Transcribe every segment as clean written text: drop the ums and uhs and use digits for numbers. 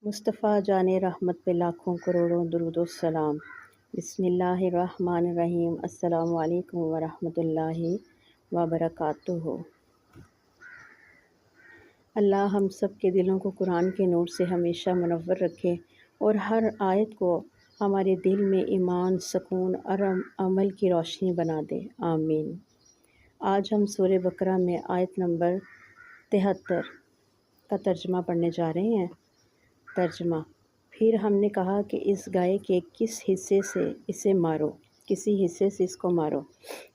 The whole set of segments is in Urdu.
مصطفیٰ جان رحمت پہ لاکھوں کروڑوں درود و سلام۔ بسم اللہ الرحمن الرحیم۔ السلام علیکم ورحمۃ اللہ وبرکاتہ۔ اللہ ہم سب کے دلوں کو قرآن کے نور سے ہمیشہ منور رکھے اور ہر آیت کو ہمارے دل میں ایمان، سکون اور عمل کی روشنی بنا دے، آمین۔ آج ہم سورہ بقرہ میں آیت نمبر 73 کا ترجمہ پڑھنے جا رہے ہیں۔ ترجمہ: پھر ہم نے کہا کہ اس گائے کے کسی حصے سے اس کو مارو،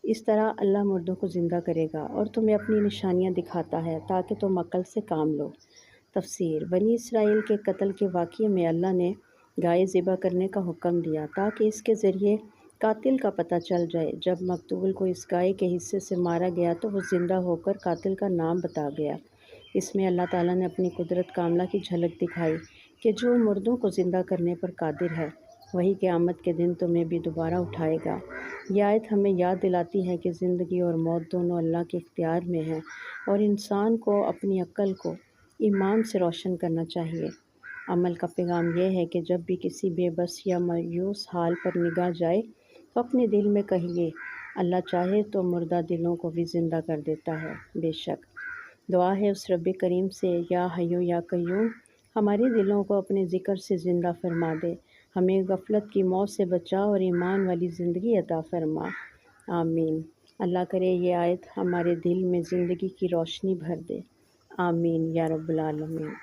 اس طرح اللہ مردوں کو زندہ کرے گا اور تمہیں اپنی نشانیاں دکھاتا ہے تاکہ تم عقل سے کام لو۔ تفسیر: بنی اسرائیل کے قتل کے واقعے میں اللہ نے گائے ذبح کرنے کا حکم دیا تاکہ اس کے ذریعے قاتل کا پتہ چل جائے۔ جب مقتول کو اس گائے کے حصے سے مارا گیا تو وہ زندہ ہو کر قاتل کا نام بتا گیا۔ اس میں اللہ تعالیٰ نے اپنی قدرت کاملہ کی جھلک دکھائی کہ جو مردوں کو زندہ کرنے پر قادر ہے، وہی قیامت کے دن تمہیں بھی دوبارہ اٹھائے گا۔ یہ آیت ہمیں یاد دلاتی ہے کہ زندگی اور موت دونوں اللہ کے اختیار میں ہیں اور انسان کو اپنی عقل کو ایمان سے روشن کرنا چاہیے۔ عمل کا پیغام یہ ہے کہ جب بھی کسی بے بس یا مایوس حال پر نگاہ جائے تو اپنے دل میں کہیے، اللہ چاہے تو مردہ دلوں کو بھی زندہ کر دیتا ہے۔ بے شک دعا ہے اس رب کریم سے، یا حیو یا قیوم، ہمارے دلوں کو اپنے ذکر سے زندہ فرما دے، ہمیں غفلت کی موت سے بچا اور ایمان والی زندگی عطا فرما، آمین۔ اللہ کرے یہ آیت ہمارے دل میں زندگی کی روشنی بھر دے، آمین یا رب العالمین۔